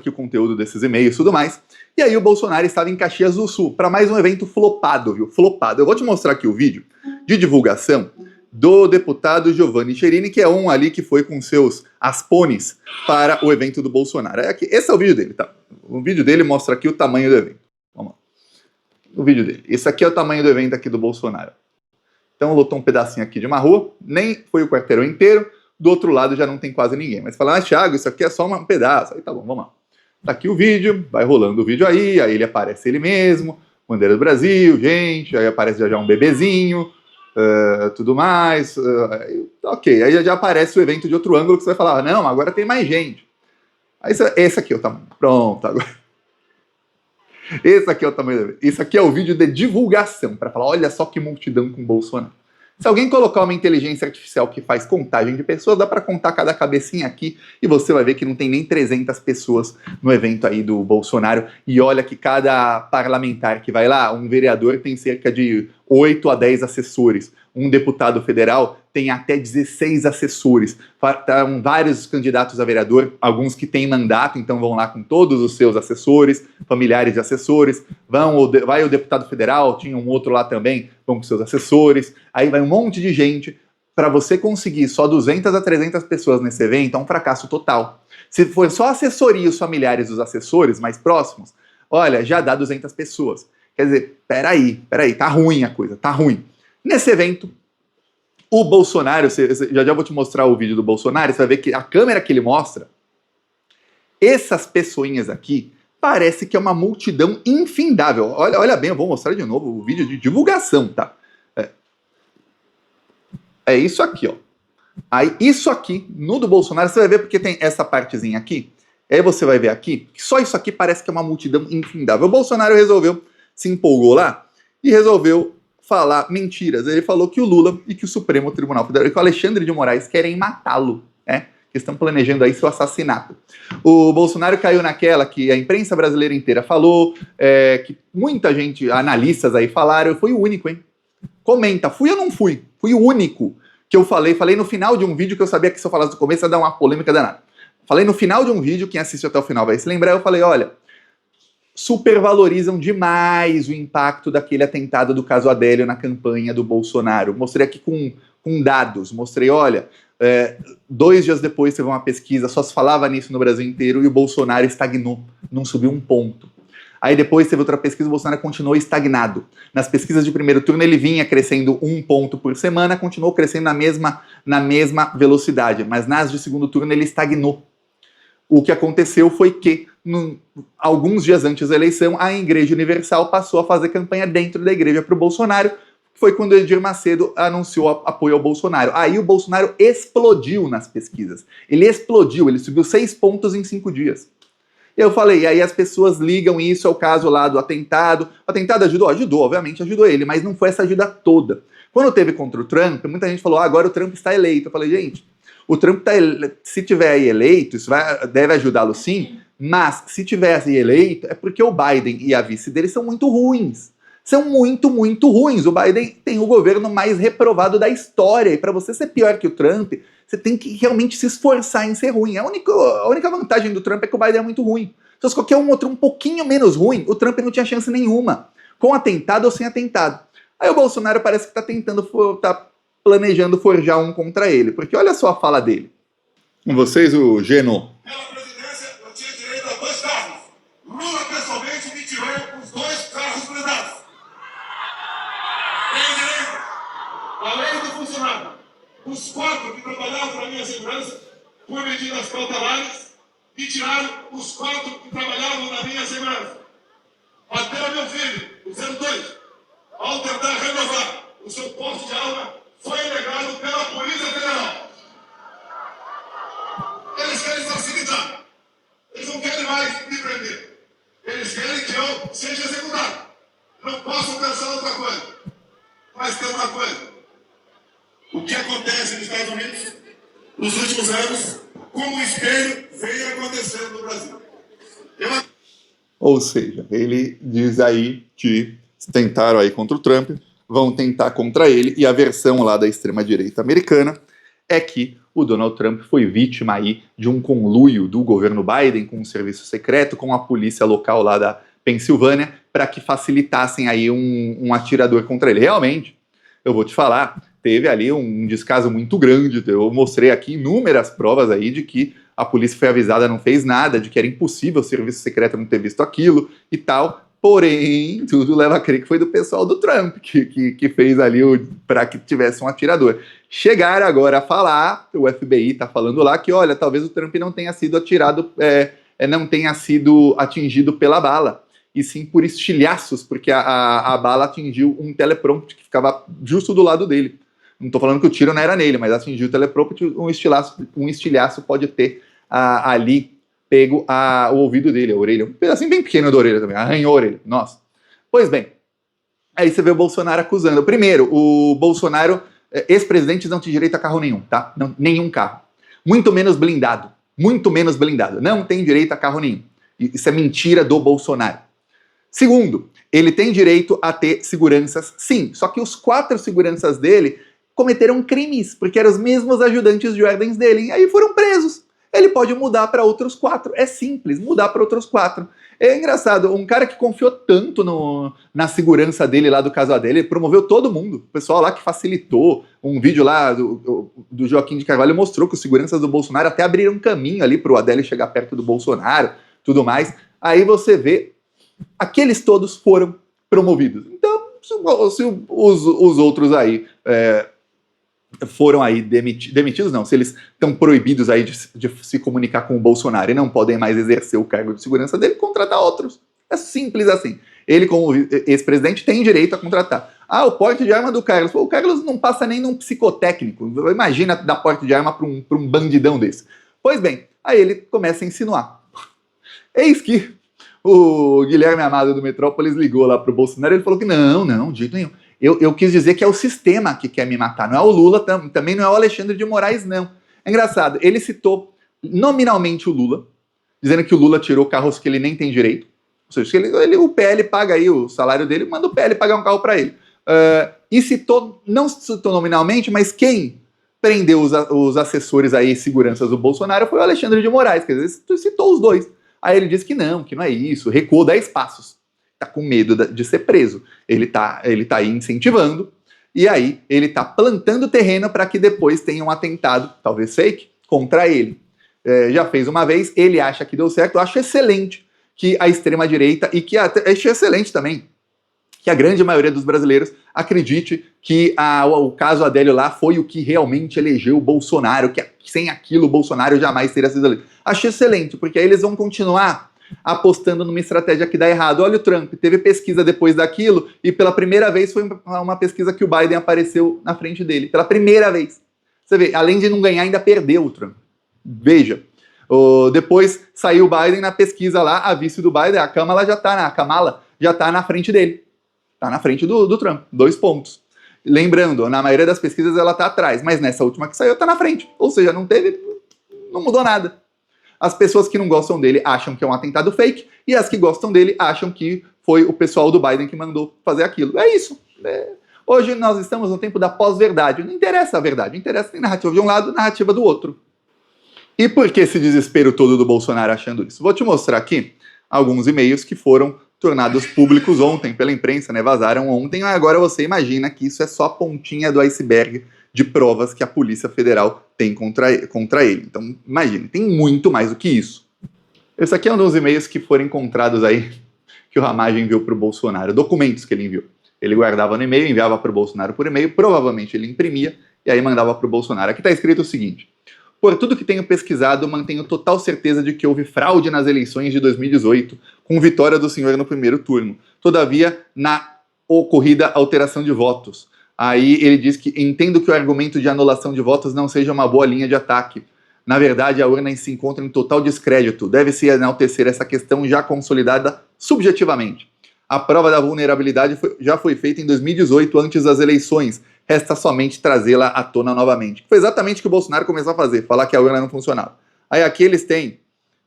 aqui o conteúdo desses e-mails e tudo mais. E aí o Bolsonaro estava em Caxias do Sul para mais um evento flopado, viu? Flopado. Eu vou te mostrar aqui o vídeo de divulgação do deputado Giovanni Cherini, que é um ali que foi com seus aspones para o evento do Bolsonaro. Esse é o vídeo dele, tá? O vídeo dele mostra aqui o tamanho do evento. Vamos lá. O vídeo dele. Esse aqui é o tamanho do evento aqui do Bolsonaro. Então lotou um pedacinho aqui de uma rua, nem foi o quarteirão inteiro, do outro lado já não tem quase ninguém. Mas fala, Thiago, isso aqui é só um pedaço. Aí tá bom, vamos lá. Tá aqui o vídeo, vai rolando o vídeo aí ele aparece ele mesmo, bandeira do Brasil, gente, aí aparece já um bebezinho, tudo mais, ok, aí já aparece o evento de outro ângulo que você vai falar, não, agora tem mais gente. Aí esse aqui é o tamanho, pronto, agora. Esse aqui é o tamanho do evento. Isso aqui é o vídeo de divulgação, para falar, olha só que multidão com Bolsonaro. Se alguém colocar uma inteligência artificial que faz contagem de pessoas, dá para contar cada cabecinha aqui e você vai ver que não tem nem 300 pessoas no evento aí do Bolsonaro. E olha que cada parlamentar que vai lá, um vereador tem cerca de 8 a 10 assessores. Um deputado federal tem até 16 assessores. Estão vários candidatos a vereador, alguns que têm mandato, então vão lá com todos os seus assessores, familiares de assessores. Vai o deputado federal, tinha um outro lá também, vão com seus assessores. Aí vai um monte de gente. Para você conseguir só 200 a 300 pessoas nesse evento, é um fracasso total. Se for só assessoria e os familiares dos assessores mais próximos, olha, já dá 200 pessoas. Quer dizer, peraí, tá ruim a coisa, tá ruim. Nesse evento, o Bolsonaro, já vou te mostrar o vídeo do Bolsonaro, você vai ver que a câmera que ele mostra, essas pessoinhas aqui, parece que é uma multidão infindável. Olha bem, eu vou mostrar de novo o vídeo de divulgação, tá? É isso aqui, ó. Aí, isso aqui, no do Bolsonaro, você vai ver porque tem essa partezinha aqui. Aí você vai ver aqui, que só isso aqui parece que é uma multidão infindável. O Bolsonaro se empolgou lá e resolveu falar mentiras. Ele falou que o Lula e que o Supremo Tribunal Federal e que o Alexandre de Moraes querem matá-lo, né? Que estão planejando aí seu assassinato. O Bolsonaro caiu naquela que a imprensa brasileira inteira falou, que muita gente, analistas aí falaram, eu fui o único, hein? Comenta, fui ou não fui? Fui o único que eu falei no final de um vídeo que eu sabia que se eu falasse no começo ia dar uma polêmica danada. Falei no final de um vídeo, quem assistiu até o final vai se lembrar, eu falei, olha, supervalorizam demais o impacto daquele atentado do caso Adélio na campanha do Bolsonaro. Mostrei aqui com dados, mostrei, olha, 2 dias depois teve uma pesquisa, só se falava nisso no Brasil inteiro e o Bolsonaro estagnou, não subiu um ponto. Aí depois teve outra pesquisa, o Bolsonaro continuou estagnado. Nas pesquisas de primeiro turno ele vinha crescendo 1 ponto por semana, continuou crescendo na mesma velocidade, mas nas de segundo turno ele estagnou. O que aconteceu foi que, alguns dias antes da eleição, a Igreja Universal passou a fazer campanha dentro da igreja para o Bolsonaro. Foi quando o Edir Macedo anunciou apoio ao Bolsonaro. Aí o Bolsonaro explodiu nas pesquisas. Ele explodiu, ele subiu 6 pontos em 5 dias. Eu falei, aí as pessoas ligam isso ao caso lá do atentado. O atentado ajudou? Ajudou, obviamente ajudou ele, mas não foi essa ajuda toda. Quando teve contra o Trump, muita gente falou, agora o Trump está eleito. Eu falei, gente, o Trump se tiver aí eleito, isso deve ajudá-lo sim, mas se tivesse eleito é porque o Biden e a vice dele são muito ruins. São muito, muito ruins. O Biden tem o governo mais reprovado da história. E para você ser pior que o Trump, você tem que realmente se esforçar em ser ruim. A única vantagem do Trump é que o Biden é muito ruim. Se fosse qualquer outro um pouquinho menos ruim, o Trump não tinha chance nenhuma. Com atentado ou sem atentado. Aí o Bolsonaro parece que tá planejando forjar um contra ele. Porque olha só a fala dele. Com vocês, o Geno. Pela presidência, eu tinha direito a 2 carros. Lula, pessoalmente, me tirou os 2 carros blindados. Tenho direito, além do funcionário, os 4 que trabalhavam na minha segurança, por medidas cautelares, me tiraram os 4 que trabalhavam na minha segurança. Bateram meu filho, o 02, ao tentar renovar o seu posto de arma, foi negado pela Polícia Federal. Eles querem facilitar. Eles não querem mais me prender. Eles querem que eu seja executado. Não posso pensar outra coisa. Mas tem uma coisa. O que acontece nos Estados Unidos, nos últimos anos, como o espelho veio acontecendo no Brasil. Ou seja, ele diz aí que tentaram aí contra o Trump, vão tentar contra ele, e a versão lá da extrema-direita americana é que o Donald Trump foi vítima aí de um conluio do governo Biden com o serviço secreto, com a polícia local lá da Pensilvânia, para que facilitassem aí um atirador contra ele. Realmente, eu vou te falar, teve ali um descaso muito grande. Eu mostrei aqui inúmeras provas aí de que a polícia foi avisada, não fez nada, de que era impossível o serviço secreto não ter visto aquilo e tal. Porém, tudo leva a crer que foi do pessoal do Trump que fez ali para que tivesse um atirador. Chegaram agora a falar, o FBI está falando lá que, olha, talvez o Trump não tenha sido atirado, não tenha sido atingido pela bala, e sim por estilhaços, porque a bala atingiu um teleprompter que ficava justo do lado dele. Não estou falando que o tiro não era nele, mas atingiu o teleprompter, um estilhaço pode ter ali pego o ouvido dele, a orelha, um pedacinho bem pequeno da orelha também, arranhou a orelha, nossa. Pois bem, aí você vê o Bolsonaro acusando. Primeiro, o Bolsonaro, ex-presidente não tem direito a carro nenhum, tá? Não, nenhum carro. Muito menos blindado, não tem direito a carro nenhum. Isso é mentira do Bolsonaro. Segundo, ele tem direito a ter seguranças, sim, só que os 4 seguranças dele cometeram crimes, porque eram os mesmos ajudantes de ordens dele, e aí foram presos. Ele pode mudar para outros 4. É simples, mudar para outros 4. É engraçado, um cara que confiou tanto na segurança dele lá do caso dele, promoveu todo mundo. O pessoal lá que facilitou, um vídeo lá do Joaquim de Carvalho mostrou que os seguranças do Bolsonaro até abriram caminho ali para o Adélio chegar perto do Bolsonaro, tudo mais. Aí você vê, aqueles todos foram promovidos. Então, se os outros aí foram aí demitidos, não, se eles estão proibidos aí de se comunicar com o Bolsonaro e não podem mais exercer o cargo de segurança dele, contratar outros. É simples assim. Ele, como ex-presidente, tem direito a contratar. Ah, o porte de arma do Carlos. Pô, o Carlos não passa nem num psicotécnico. Imagina dar porte de arma para um bandidão desse. Pois bem, aí ele começa a insinuar. Eis que o Guilherme Amado do Metrópolis ligou lá pro Bolsonaro e ele falou que não, de jeito nenhum. Eu quis dizer que é o sistema que quer me matar, não é o Lula, também não é o Alexandre de Moraes, não. É engraçado, ele citou nominalmente o Lula, dizendo que o Lula tirou carros que ele nem tem direito, ou seja, o PL paga aí o salário dele, manda o PL pagar um carro para ele. E não citou nominalmente, mas quem prendeu os assessores aí, seguranças do Bolsonaro, foi o Alexandre de Moraes, quer dizer, citou os dois. Aí ele disse que não é isso, recuou 10 passos. Tá com medo de ser preso. Ele tá aí incentivando, e aí ele tá plantando terreno para que depois tenha um atentado, talvez fake, contra ele. Já fez uma vez, ele acha que deu certo. Eu acho excelente que a extrema-direita, acho excelente também que a grande maioria dos brasileiros acredite que o caso Adélio lá foi o que realmente elegeu o Bolsonaro, que sem aquilo o Bolsonaro jamais teria sido eleito. Acho excelente, porque aí eles vão continuar apostando numa estratégia que dá errado. Olha o Trump, teve pesquisa depois daquilo, e pela primeira vez foi uma pesquisa que o Biden apareceu na frente dele. Pela primeira vez. Você vê, além de não ganhar, ainda perdeu o Trump. Veja. Depois saiu o Biden na pesquisa lá, a vice do Biden, a Kamala já tá na frente dele. Tá na frente do Trump. 2 pontos. Lembrando, na maioria das pesquisas ela tá atrás, mas nessa última que saiu tá na frente. Ou seja, não mudou nada. As pessoas que não gostam dele acham que é um atentado fake, e as que gostam dele acham que foi o pessoal do Biden que mandou fazer aquilo. É isso. Hoje nós estamos no tempo da pós-verdade. Não interessa a verdade, interessa a narrativa de um lado, narrativa do outro. E por que esse desespero todo do Bolsonaro achando isso? Vou te mostrar aqui alguns e-mails que foram tornados públicos ontem pela imprensa, né? Vazaram ontem. Agora você imagina que isso é só a pontinha do iceberg de provas que a Polícia Federal tem contra ele. Então, imagine, tem muito mais do que isso. Esse aqui é um dos e-mails que foram encontrados aí, que o Ramagem enviou para o Bolsonaro, documentos que ele enviou. Ele guardava no e-mail, enviava para o Bolsonaro por e-mail, provavelmente ele imprimia, e aí mandava para o Bolsonaro. Aqui está escrito o seguinte: por tudo que tenho pesquisado, mantenho total certeza de que houve fraude nas eleições de 2018, com vitória do senhor no primeiro turno. Todavia, na ocorrida alteração de votos. Aí ele diz que entendo que o argumento de anulação de votos não seja uma boa linha de ataque. Na verdade, a urna se encontra em total descrédito. Deve-se enaltecer essa questão já consolidada subjetivamente. A prova da vulnerabilidade já foi feita em 2018, antes das eleições. Resta somente trazê-la à tona novamente. Foi exatamente o que o Bolsonaro começou a fazer, falar que a urna não funcionava. Aí aqui eles têm,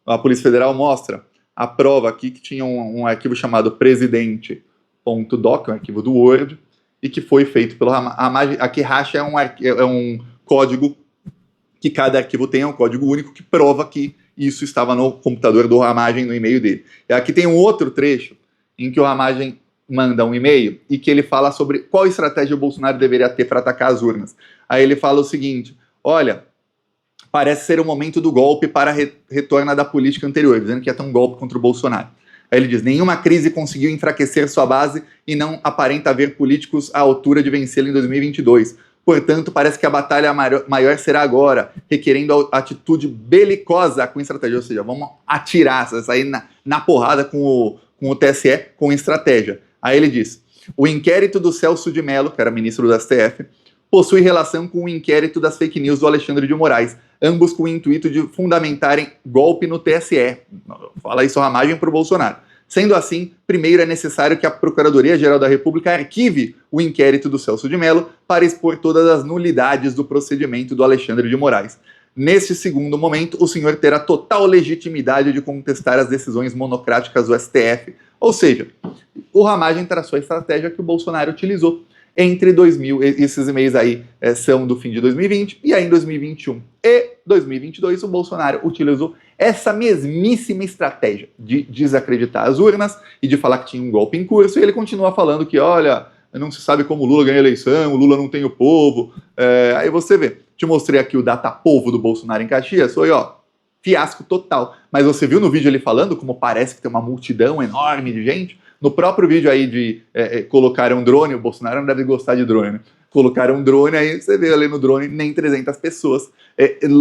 a Polícia Federal mostra a prova aqui que tinha um arquivo chamado presidente.doc, um arquivo do Word, e que foi feito pelo Ramagem. Aqui racha é um código que cada arquivo tenha um código único que prova que isso estava no computador do Ramagem, no e-mail dele. E aqui tem um outro trecho em que o Ramagem manda um e-mail e que ele fala sobre qual estratégia o Bolsonaro deveria ter para atacar as urnas. Aí ele fala o seguinte: olha, parece ser o momento do golpe para retorno da política anterior, dizendo que ia ter um golpe contra o Bolsonaro. Aí ele diz: nenhuma crise conseguiu enfraquecer sua base e não aparenta haver políticos à altura de vencê-la em 2022. Portanto, parece que a batalha maior será agora, requerendo atitude belicosa com estratégia. Ou seja, vamos atirar, sair na porrada com o TSE com estratégia. Aí ele diz: o inquérito do Celso de Mello, que era ministro do STF, possui relação com o inquérito das fake news do Alexandre de Moraes, ambos com o intuito de fundamentarem golpe no TSE. Fala isso a Ramagem para o Bolsonaro. Sendo assim, primeiro é necessário que a Procuradoria-Geral da República arquive o inquérito do Celso de Mello para expor todas as nulidades do procedimento do Alexandre de Moraes. Neste segundo momento, o senhor terá total legitimidade de contestar as decisões monocráticas do STF. Ou seja, o Ramagem traçou a estratégia que o Bolsonaro utilizou entre 2000, esses e-mails aí são do fim de 2020, e aí em 2021 e 2022 o Bolsonaro utilizou essa mesmíssima estratégia de desacreditar as urnas e de falar que tinha um golpe em curso, e ele continua falando que, olha, não se sabe como o Lula ganha a eleição, o Lula não tem o povo. Aí você vê, te mostrei aqui o data-povo do Bolsonaro em Caxias, foi, ó, fiasco total. Mas você viu no vídeo ele falando como parece que tem uma multidão enorme de gente? No próprio vídeo aí de colocaram um drone, o Bolsonaro não deve gostar de drone, né? Colocaram um drone, aí você vê ali no drone nem 300 pessoas.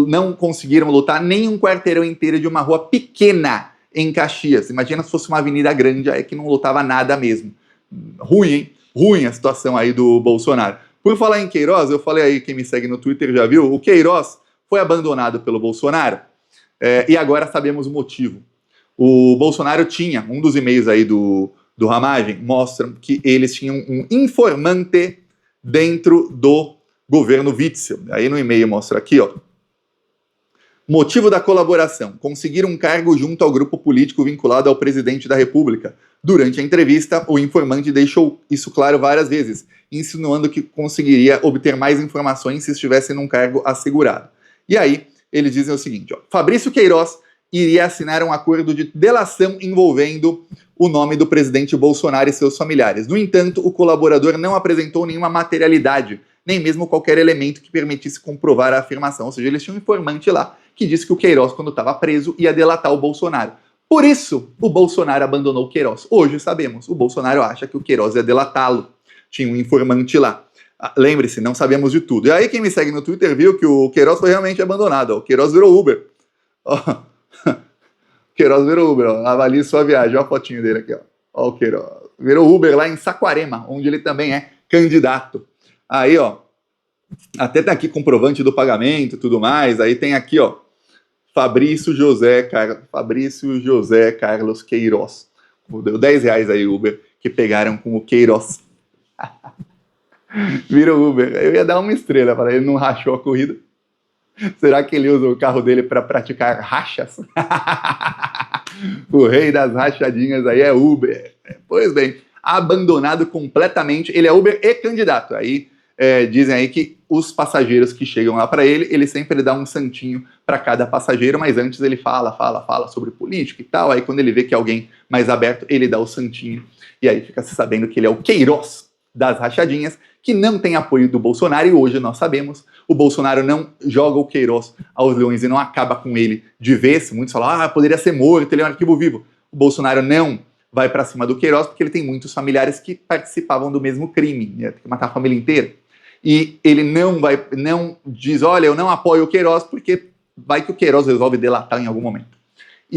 Não conseguiram lutar nem um quarteirão inteiro de uma rua pequena em Caxias. Imagina se fosse uma avenida grande, aí que não lutava nada mesmo. Ruim, hein? Ruim a situação aí do Bolsonaro. Por falar em Queiroz, eu falei aí, quem me segue no Twitter já viu, o Queiroz foi abandonado pelo Bolsonaro e agora sabemos o motivo. O Bolsonaro tinha, um dos e-mails aí do Ramagem, mostram que eles tinham um informante dentro do governo Witzel. Aí no e-mail mostra aqui, ó. Motivo da colaboração: conseguir um cargo junto ao grupo político vinculado ao presidente da República. Durante a entrevista, o informante deixou isso claro várias vezes, insinuando que conseguiria obter mais informações se estivesse num cargo assegurado. E aí, eles dizem o seguinte, ó: Fabrício Queiroz iria assinar um acordo de delação envolvendo o nome do presidente Bolsonaro e seus familiares. No entanto, o colaborador não apresentou nenhuma materialidade, nem mesmo qualquer elemento que permitisse comprovar a afirmação. Ou seja, eles tinham um informante lá que disse que o Queiroz, quando estava preso, ia delatar o Bolsonaro. Por isso, o Bolsonaro abandonou o Queiroz. Hoje sabemos, o Bolsonaro acha que o Queiroz ia delatá-lo. Tinha um informante lá. Lembre-se, não sabemos de tudo. E aí quem me segue no Twitter viu que o Queiroz foi realmente abandonado. Ó. O Queiroz virou Uber. Ó. Queiroz virou Uber, ó. Avalie sua viagem. Olha a fotinho dele aqui, ó. Ó o Queiroz. Virou Uber lá em Saquarema, onde ele também é candidato. Aí, ó, até tá aqui comprovante do pagamento e tudo mais. Aí tem aqui, ó, Fabrício José Carlos Queiroz. Deu R$10 aí, Uber, que pegaram com o Queiroz. Virou Uber. Eu ia dar uma estrela para ele, não rachou a corrida. Será que ele usa o carro dele para praticar rachas? O rei das rachadinhas aí é Uber. Pois bem, abandonado completamente. Ele é Uber e candidato. Aí dizem aí que os passageiros que chegam lá para ele sempre dá um santinho para cada passageiro, mas antes ele fala sobre política e tal. Aí quando ele vê que é alguém mais aberto, ele dá o santinho. E aí fica se sabendo que ele é o Queiroz das rachadinhas, que não tem apoio do Bolsonaro, e hoje nós sabemos, o Bolsonaro não joga o Queiroz aos leões e não acaba com ele de vez. Muitos falam, poderia ser morto, ele é um arquivo vivo. O Bolsonaro não vai para cima do Queiroz porque ele tem muitos familiares que participavam do mesmo crime, tem que matar a família inteira. E ele não diz, olha, eu não apoio o Queiroz porque vai que o Queiroz resolve delatar em algum momento.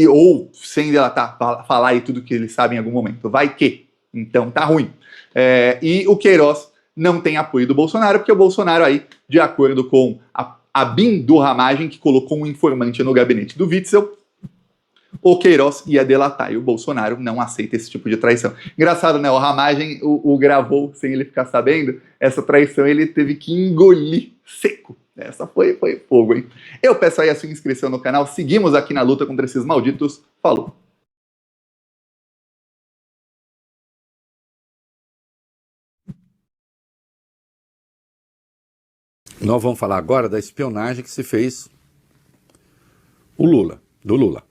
Ou, sem delatar, falar aí tudo que ele sabe em algum momento. Vai que. Então tá ruim. E o Queiroz não tem apoio do Bolsonaro, porque o Bolsonaro aí, de acordo com a BIM do Ramagem, que colocou um informante no gabinete do Witzel, o Queiroz ia delatar, e o Bolsonaro não aceita esse tipo de traição. Engraçado, né? O Ramagem o gravou sem ele ficar sabendo. Essa traição ele teve que engolir seco. Essa foi fogo, hein? Eu peço aí a sua inscrição no canal. Seguimos aqui na luta contra esses malditos. Falou! Nós vamos falar agora da espionagem que se fez O Lula, do Lula.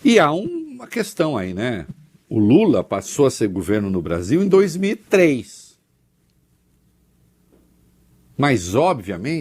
E há uma questão aí, né? O Lula passou a ser governo no Brasil em 2003. Mas, obviamente,